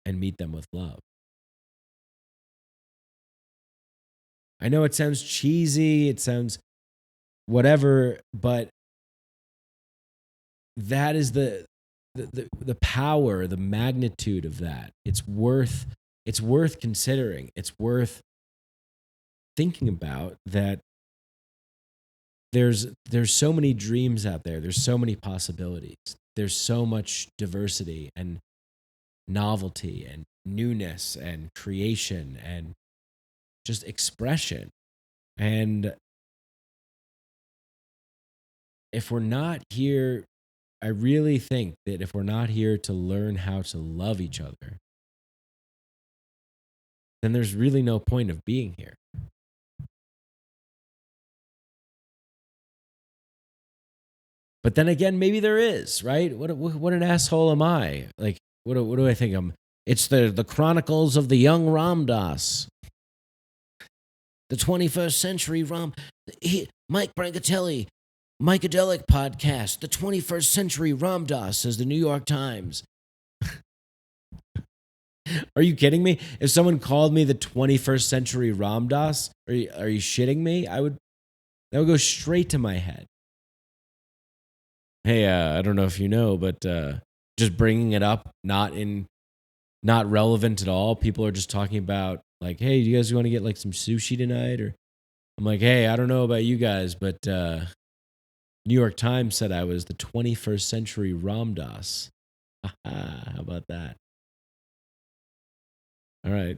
and meet them with love. I know it sounds cheesy, it sounds whatever, but that is the the power, the magnitude of that. It's worth considering. It's worth thinking about that. There's so many dreams out there. There's so many possibilities. There's so much diversity and novelty and newness and creation and just expression. And if we're not here, I really think that if we're not here to learn how to love each other, then there's really no point of being here. But then again, maybe there is, right? What an asshole am I? Like, what do I think I'm? It's the Chronicles of the Young Ram Dass, the 21st Century Mike Brancatelli, Mikeadelic podcast, the 21st Century Ram Dass, says the New York Times. Are you kidding me? If someone called me the 21st Century Ram Dass, are you shitting me? That would go straight to my head. Hey, I don't know if you know, but just bringing it up, not relevant at all. People are just talking about like, hey, do you guys want to get like some sushi tonight? Or I'm like, hey, I don't know about you guys, but New York Times said I was the 21st Century Ram Dass. How about that? All right.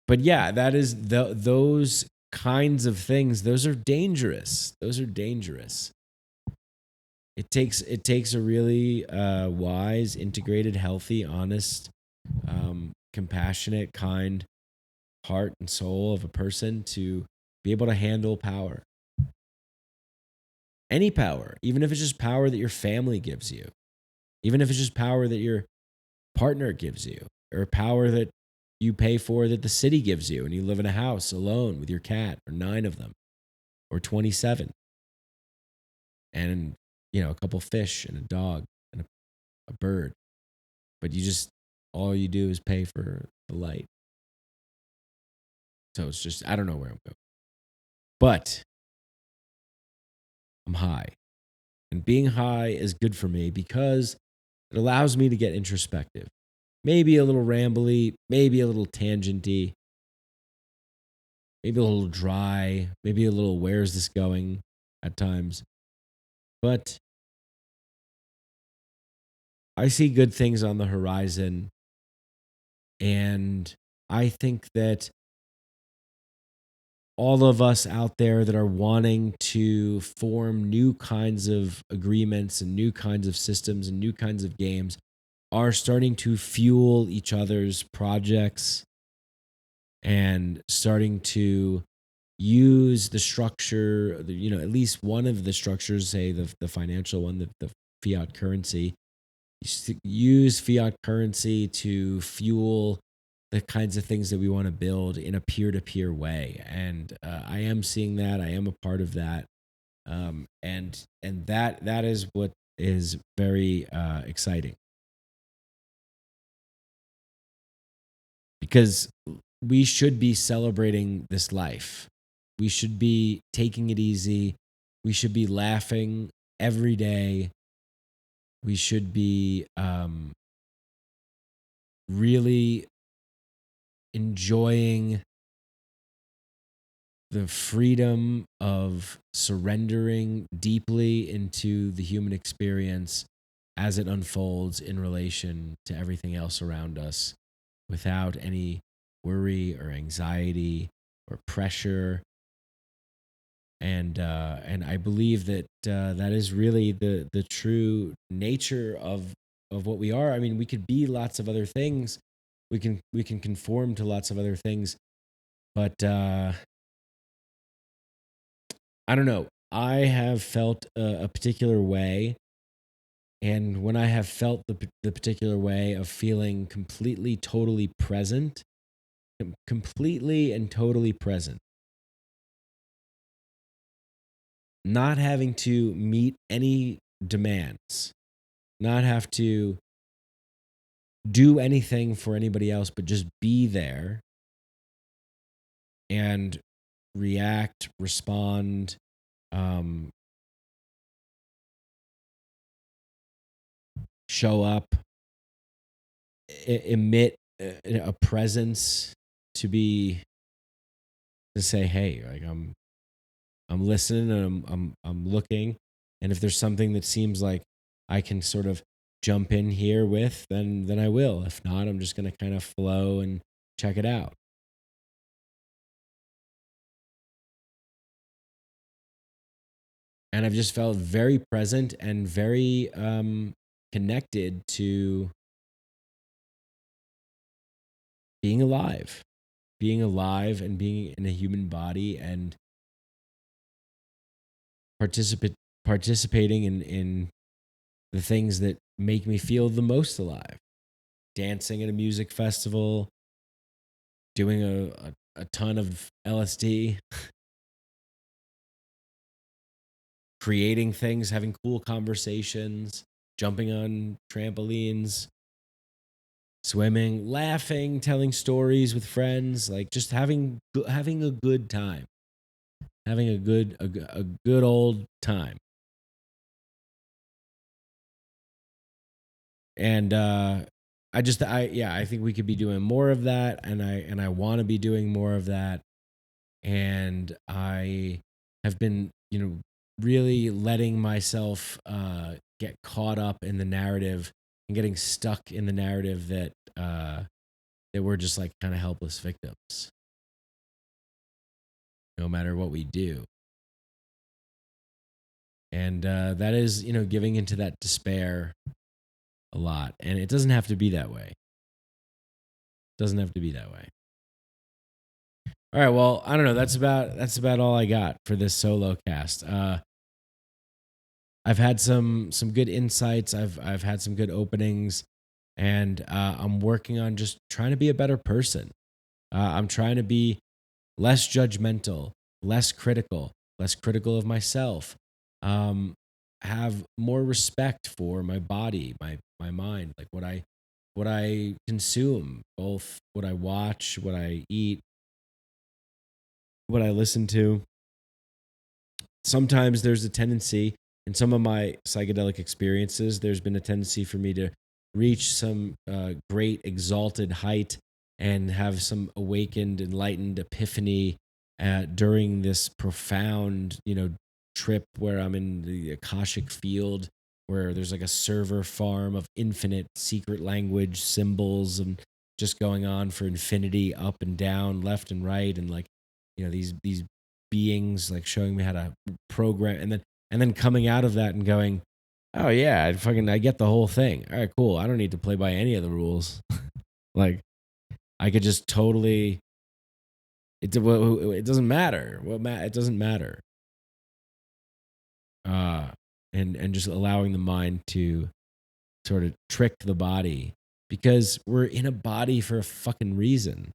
But yeah, that is those kinds of things. Those are dangerous. It takes a really wise, integrated, healthy, honest, compassionate, kind heart and soul of a person to be able to handle power. Any power, even if it's just power that your family gives you, even if it's just power that your partner gives you, or power that you pay for that the city gives you and you live in a house alone with your cat or 9 of them or 27 and a couple fish and a dog and a bird, but all you do is pay for the light. So it's just, I don't know where I'm going, but I'm high, and being high is good for me because it allows me to get introspective, maybe a little rambly, maybe a little tangenty, maybe a little dry, maybe a little where's this going at times. But I see good things on the horizon, and I think that all of us out there that are wanting to form new kinds of agreements and new kinds of systems and new kinds of games are starting to fuel each other's projects and starting to use the structure, at least one of the structures, say the financial one, the fiat currency, use fiat currency to fuel the kinds of things that we want to build in a peer-to-peer way. And I am seeing that. I am a part of that. And that is what is very exciting. Because we should be celebrating this life. We should be taking it easy. We should be laughing every day. We should be really enjoying the freedom of surrendering deeply into the human experience as it unfolds in relation to everything else around us without any worry or anxiety or pressure. And I believe that that is really the true nature of what we are. I mean, we could be lots of other things. We can conform to lots of other things, but I don't know. I have felt a particular way, and when I have felt the particular way of feeling completely, totally present, completely and totally present, not having to meet any demands, not have to do anything for anybody else, but just be there and react, respond, show up, emit a presence to say, hey, like I'm listening and I'm looking, and if there's something that seems like I can sort of jump in here with, then I will. If not, I'm just gonna kind of flow and check it out. And I've just felt very present and very connected to being alive, and being in a human body and participating in the things that make me feel the most alive. Dancing at a music festival, doing a ton of LSD, creating things, having cool conversations, jumping on trampolines, swimming, laughing, telling stories with friends, like just having a good time, having a good old time. And I think we could be doing more of that, and I want to be doing more of that. And I have been, really letting myself get caught up in the narrative and getting stuck in the narrative that we're just like kind of helpless victims, no matter what we do. And that is, giving into that despair a lot. And it doesn't have to be that way. Doesn't have to be that way. All right, well, I don't know. That's about all I got for this solo cast. I've had some good insights. I've had some good openings, and I'm working on just trying to be a better person. I'm trying to be less judgmental, less critical of myself. Have more respect for my body, my mind, like what I consume, both what I watch, what I eat, what I listen to. Sometimes there's a tendency in some of my psychedelic experiences, there's been a tendency for me to reach some great exalted height and have some awakened, enlightened epiphany during this profound, trip where I'm in the Akashic field, where there's like a server farm of infinite secret language symbols and just going on for infinity, up and down, left and right, and like, these beings like showing me how to program, and then coming out of that and going, oh yeah, I get the whole thing. All right, cool. I don't need to play by any of the rules. Like I could just totally. It doesn't matter. It doesn't matter. And just allowing the mind to sort of trick the body, because we're in a body for a fucking reason.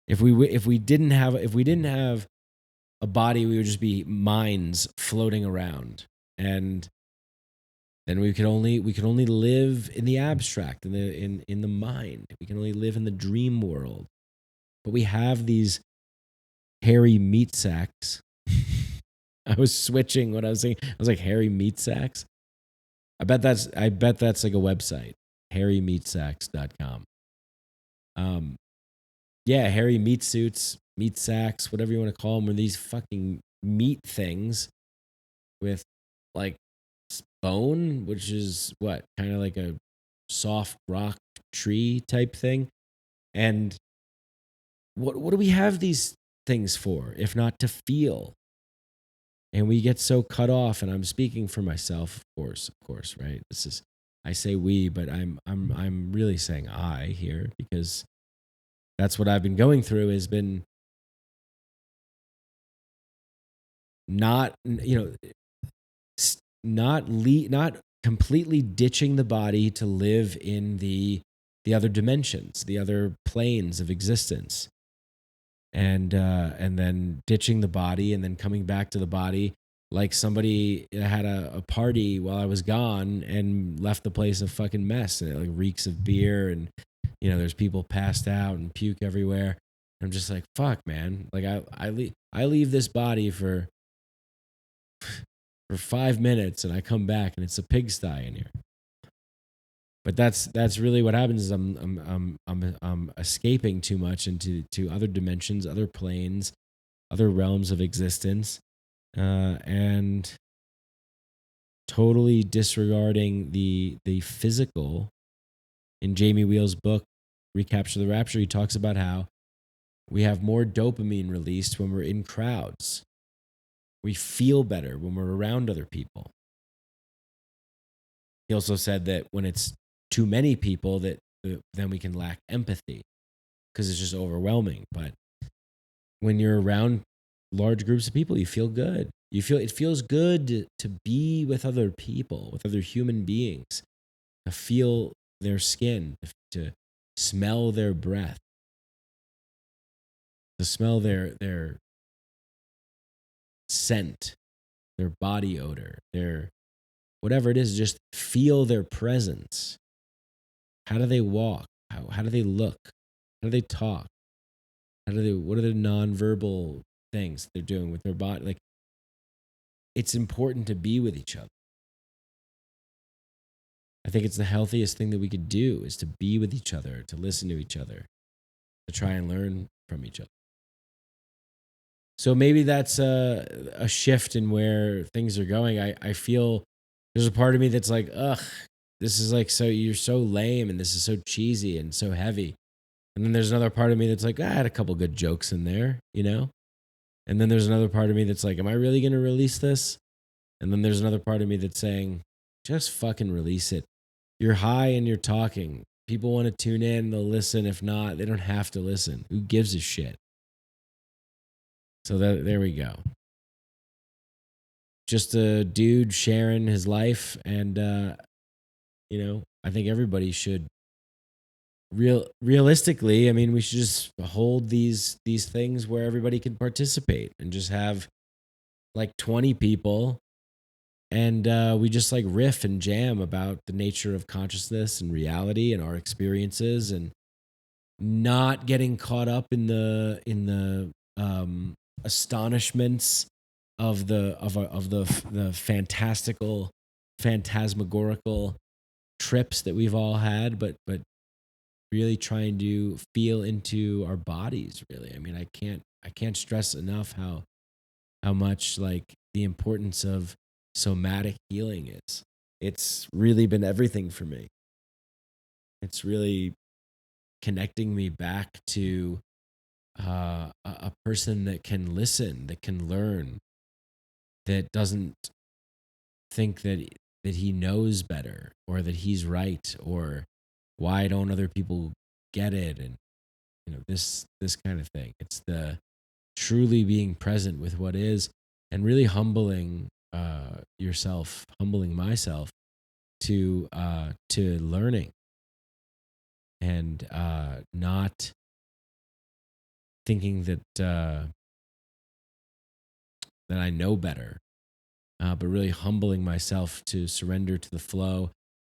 If we didn't have a body, we would just be minds floating around, and then we could only live in the abstract, in the mind. We can only live in the dream world. But we have these hairy meat sacks. I was switching what I was saying. I was like, hairy meat sacks. I bet that's like a website, hairymeatsacks.com. Yeah, hairy meat suits, meat sacks, whatever you want to call them, are these fucking meat things with like bone, which is what, kind of like a soft rock tree type thing. And what do we have these things for if not to feel? And we get so cut off, and I'm speaking for myself, of course, right? This is, I say we, but I'm really saying I here, because that's what I've been going through, has been not, not completely ditching the body to live in the other dimensions, the other planes of existence, and then ditching the body and then coming back to the body, like somebody had a party while I was gone and left the place a fucking mess, and it like reeks of beer, and there's people passed out and puke everywhere. I'm just like, fuck, man. Like I leave this body for 5 minutes, and I come back and it's a pigsty in here. But that's really what happens is I'm escaping too much into other dimensions, other planes, other realms of existence, and totally disregarding the physical. In Jamie Wheel's book, Recapture the Rapture, he talks about how we have more dopamine released when we're in crowds. We feel better when we're around other people. He also said that when it's too many people, that then we can lack empathy because it's just overwhelming. But when you're around large groups of people, you feel good. It feels good to be with other people, with other human beings, to feel their skin, to smell their breath, to smell their scent, their body odor, their whatever it is, just feel their presence. How do they walk? How do they look? How do they talk? What are the nonverbal things they're doing with their body? Like, it's important to be with each other. I think it's the healthiest thing that we could do is to be with each other, to listen to each other, to try and learn from each other. So maybe that's a shift in where things are going. I feel there's a part of me that's like, ugh, this is like, so you're so lame and this is so cheesy and so heavy. And then there's another part of me that's like, I had a couple good jokes in there, you know? And then there's another part of me that's like, am I really going to release this? And then there's another part of me that's saying, just fucking release it. You're high and you're talking. People want to tune in, they'll listen. If not, they don't have to listen. Who gives a shit? So there we go. Just a dude sharing his life. And, I think everybody should realistically, I mean, we should just hold these things where everybody can participate and just have like 20 people and we just like riff and jam about the nature of consciousness and reality and our experiences and not getting caught up in the astonishments of the fantastical phantasmagorical trips that we've all had, but really trying to feel into our bodies. Really, I mean, I can't stress enough how much like the importance of somatic healing is. It's really been everything for me. It's really connecting me back to a person that can listen, that can learn, that doesn't think that he knows better or that he's right or why don't other people get it, and this kind of thing. It's the truly being present with what is and really humbling yourself, humbling myself to learning and not thinking that that I know better, but really humbling myself to surrender to the flow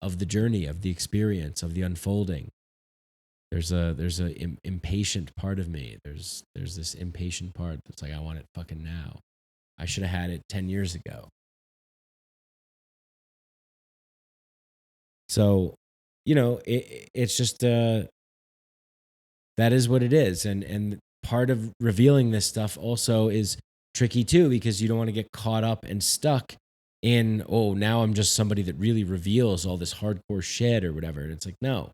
of the journey, of the experience, of the unfolding. There's a impatient part of me. There's this impatient part that's like, I want it fucking now. I should have had it 10 years ago. So, it's just that is what it is, and part of revealing this stuff also is tricky too, because you don't want to get caught up and stuck in, oh, now I'm just somebody that really reveals all this hardcore shit or whatever. And it's like, no,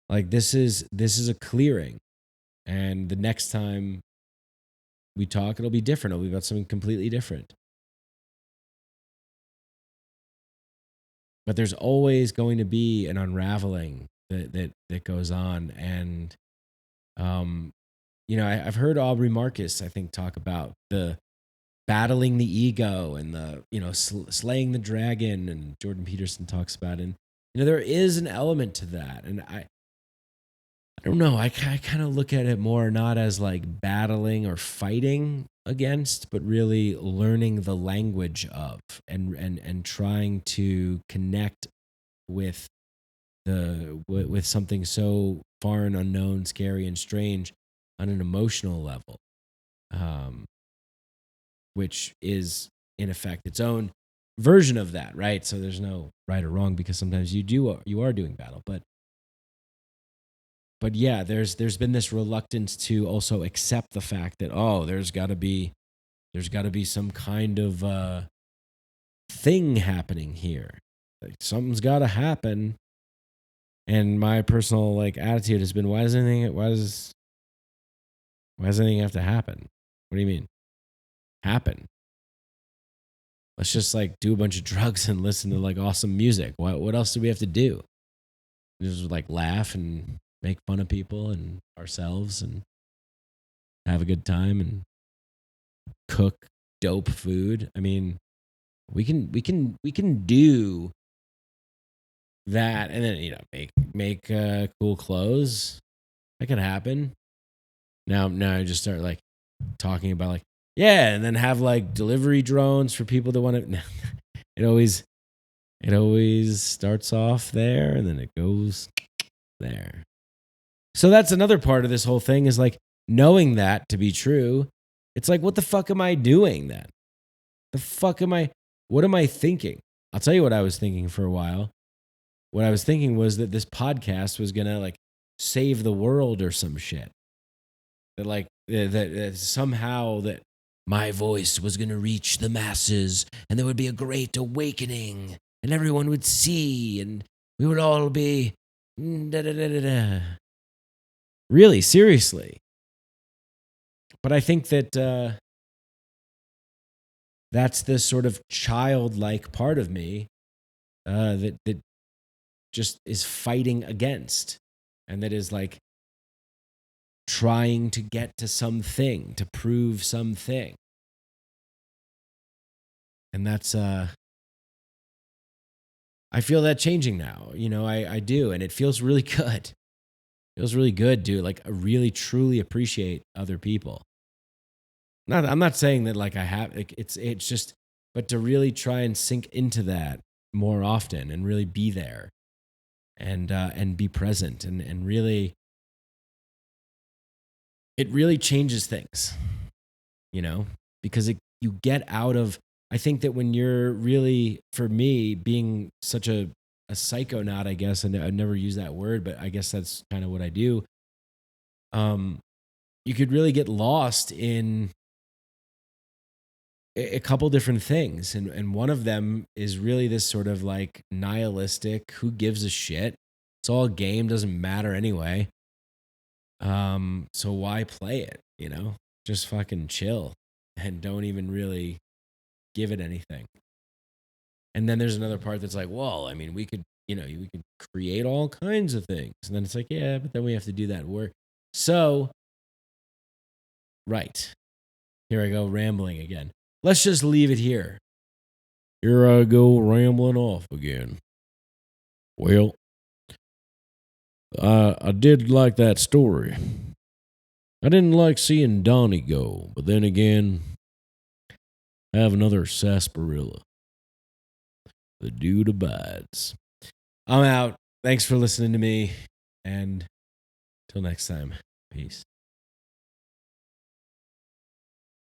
like this is a clearing, and the next time we talk, it'll be different. It'll be about something completely different. But there's always going to be an unraveling that goes on, and I've heard Aubrey Marcus, I think, talk about the battling the ego and the slaying the dragon, and Jordan Peterson talks about it. And there is an element to that, and I don't know. I kind of look at it more not as like battling or fighting against, but really learning the language of and trying to connect with with something so far and unknown, scary and strange on an emotional level, which is in effect its own version of that, right? So there's no right or wrong because sometimes you are doing battle, but yeah, there's been this reluctance to also accept the fact that there's got to be some kind of thing happening here. Like something's got to happen. And my personal like attitude has been, why does anything have to happen? What do you mean? Happen. Let's just like do a bunch of drugs and listen to like awesome music. What else do we have to do? Just like laugh and make fun of people and ourselves and have a good time and cook dope food. I mean, we can do that, and then make cool clothes. That could happen. Now I just start like talking about like, yeah, and then have like delivery drones for people that want to. It always starts off there and then it goes there. So that's another part of this whole thing is like knowing that to be true. It's like, what the fuck am I doing then? What am I thinking? I'll tell you what I was thinking for a while. What I was thinking was that this podcast was going to like save the world or some shit. That like, that somehow that my voice was going to reach the masses and there would be a great awakening and everyone would see and we would all be da da da da da. Really, seriously. But I think that that's this sort of childlike part of me that just is fighting against, and that is like trying to get to something, to prove something. And that's I feel that changing now. I do, and it feels really good. It feels really good, dude. Like I really truly appreciate other people. I'm not saying that like I have like, it's just, but to really try and sink into that more often and really be there and be present and really, it really changes things, because you get out of, I think that when you're really, for me, being such a psychonaut, I guess, and I've never used that word, but I guess that's kind of what I do. You could really get lost in a couple different things. And one of them is really this sort of like nihilistic, who gives a shit? It's all a game, doesn't matter anyway. So why play it, Just fucking chill and don't even really give it anything. And then there's another part that's like, well, I mean, we could create all kinds of things. And then it's like, yeah, but then we have to do that work. So, right. Here I go rambling again. Let's just leave it here. Here I go rambling off again. Well, I did like that story. I didn't like seeing Donnie go, but then again, I have another sarsaparilla. The dude abides. I'm out. Thanks for listening to me, and till next time, peace.